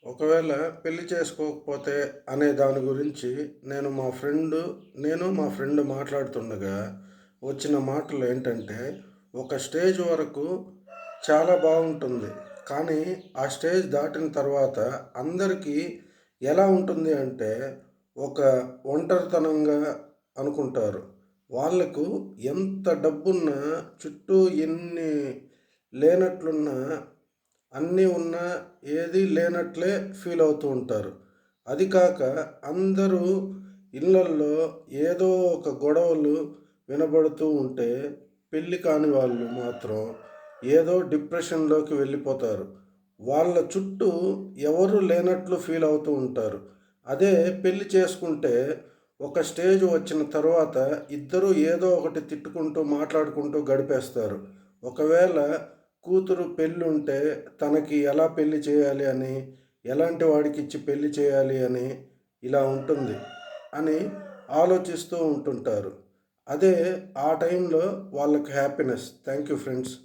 ఒకవేళ పెళ్లి చేసుకోకపోతే అనే దాని గురించి నేను మా ఫ్రెండ్ మాట్లాడుతుండగా వచ్చిన మాటలు ఏంటంటే, ఒక స్టేజ్ వరకు చాలా బాగుంటుంది. కానీ ఆ స్టేజ్ దాటిన తర్వాత అందరికీ ఎలా ఉంటుంది అంటే, ఒక ఒంటరితనంగా అనుకుంటారు. వాళ్ళకు ఎంత డబ్బున్నా, చుట్టూ ఎన్ని లేనట్లున్నా, అన్నీ ఉన్నా ఏదీ లేనట్లే ఫీల్ అవుతూ ఉంటారు. అది కాక అందరూ ఇళ్ళల్లో ఏదో ఒక గొడవలు వినబడుతూ ఉంటే, పెళ్లి కాని వాళ్ళు మాత్రం ఏదో డిప్రెషన్‌లోకి వెళ్ళిపోతారు. వాళ్ళ చుట్టూ ఎవరు లేనట్లు ఫీల్ అవుతూ ఉంటారు. అదే పెళ్లి చేసుకుంటే ఒక స్టేజ్ వచ్చిన తర్వాత ఇద్దరూ ఏదో ఒకటి తిట్టుకుంటూ, మాట్లాడుకుంటూ గడిపేస్తారు. ఒకవేళ కూతురు పెళ్ళుంటే తనకి ఎలా పెళ్లి చేయాలి అని, ఎలాంటి వాడికిచ్చి పెళ్లి చేయాలి అని, ఇలా ఉంటుంది అని ఆలోచిస్తూ ఉంటుంటారు. అదే ఆ టైంలో వాళ్ళకి హ్యాపీనెస్. Thank you friends.